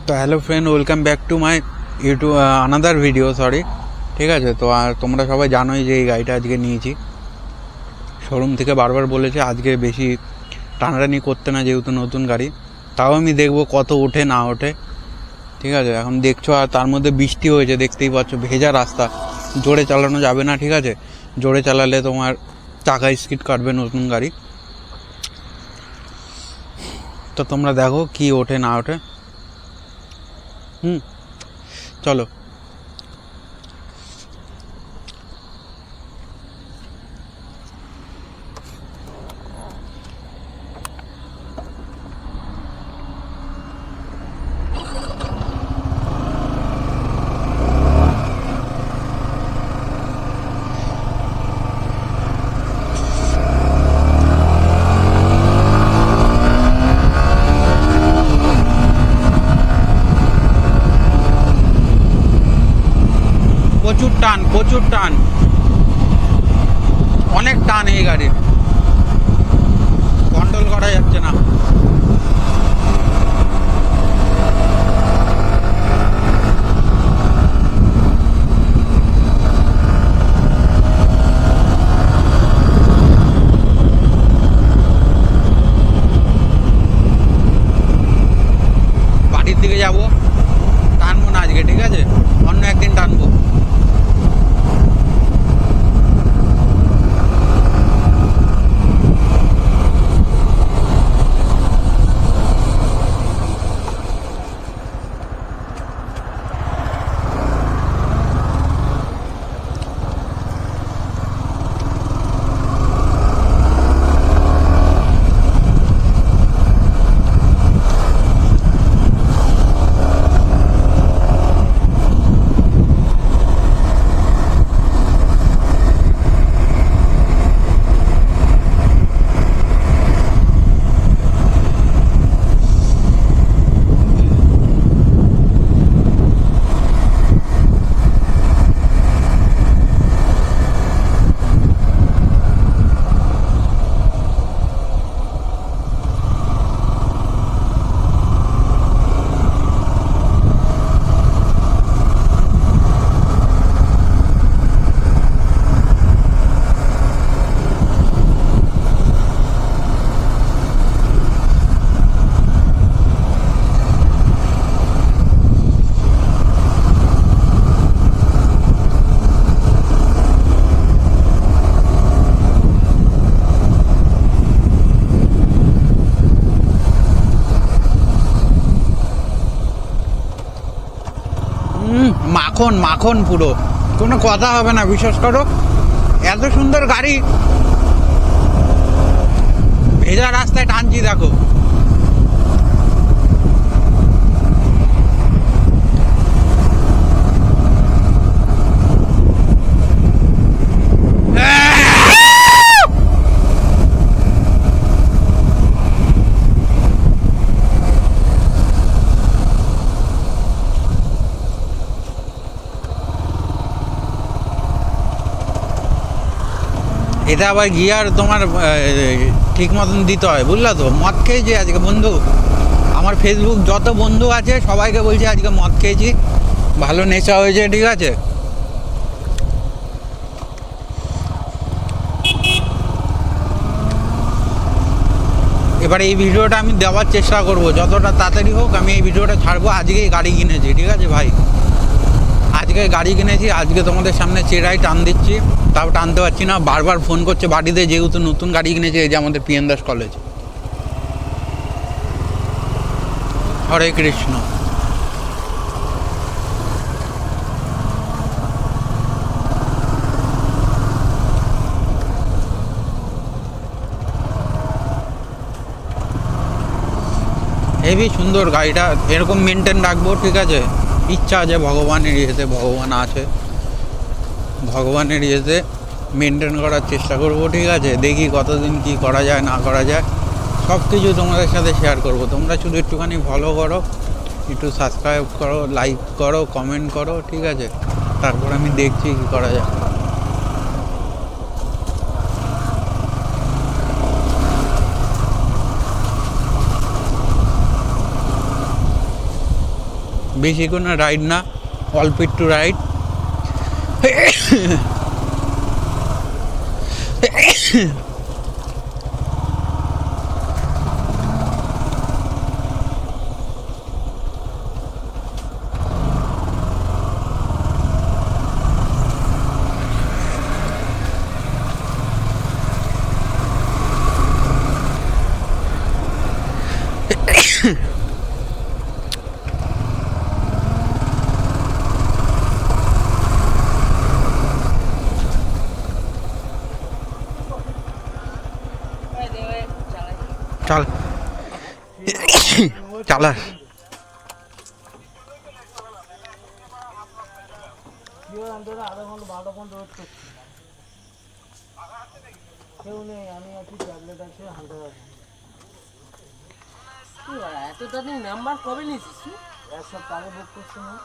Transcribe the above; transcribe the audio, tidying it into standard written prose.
তো hello friend, welcome back to my YouTube another video. Sorry, ঠিক আছে। তো তোমরা সবাই জানোই যে এই গাড়িটা আজকে নিয়েছি শোরুম থেকে। বারবার বলেছে আজকে বেশি টানাটানি করতে না, যেহেতু নতুন গাড়ি। তাও আমি দেখবো কত ওঠে না ওঠে, ঠিক আছে। এখন দেখছো, আর তার মধ্যে বৃষ্টি হয়েছে, দেখতেই পাচ্ছ, ভেজা রাস্তা, জোরে চালানো যাবে না, ঠিক আছে। জোরে চালালে তোমার চাকা স্কিড কাটবে নতুন গাড়ি। তো তোমরা দেখো কি ওঠে না ওঠে। চলো। প্রচুর টান, অনেক টান এই গাড়ির, কন্ট্রোল করা যাচ্ছে না। বাড়ির দিকে যাবো, টানবো না আজকে, ঠিক আছে, অন্য একদিন টানবো। মাখন মাখন পুরো, কোনো কথা হবে না, বিশ্বাস করো। এত সুন্দর গাড়ি, ভেজা রাস্তায় টানছি, দেখো। এটা আবার গিয়ার তোমার ঠিক মতন দিতে হয়, বুঝলা তো। মদ খেয়েছি আজকে বন্ধু, আমার ফেসবুক যত বন্ধু আছে সবাইকে বলছি আজকে মদ খেয়েছি, ভালো নেশা হয়েছে, ঠিক আছে। এবারে এই ভিডিওটা আমি দেওয়ার চেষ্টা করব, যতটা তাড়াতাড়ি হোক আমি এই ভিডিওটা ছাড়বো। আজকেই গাড়ি কিনেছি, ঠিক আছে ভাই, আজকে গাড়ি কিনেছি, আজকে তোমাদের সামনে চেরাই টান দিচ্ছি। তাও টানতে পারছি না, বারবার ফোন করছে বাড়িতে, যেহেতু নতুন গাড়ি কিনেছে। এই যে আমাদের পিএন দাস কলেজ। হরে কৃষ্ণ। হেভি সুন্দর গাড়িটা, এরকম মেনটেন রাখবো, ঠিক আছে। ইচ্ছা আছে ভগবানের ইয়েতে, ভগবান আছে, ভগবানের ইয়েতে মেনটেন করার চেষ্টা করব, ঠিক আছে। দেখি কতদিন কি করা যায় না করা যায়, সব কিছু তোমাদের সাথে শেয়ার করব। তোমরা শুধু একটুখানি ফলো করো, একটু সাবস্ক্রাইব করো, লাইক করো, কমেন্ট করো, ঠিক আছে। তারপর আমি দেখছি কি করা যায়। বেশি কোনো রাইড না, অল্প একটু রাইড। চল চালা। কেউ নেই, আমি আছি, ট্যাবলেট আছে, হালকা আছে। এত তাড়াতাড়ি নাম্বার কবে নিয়েছিস? এক সপ্তাহ আগে বুক করছি না।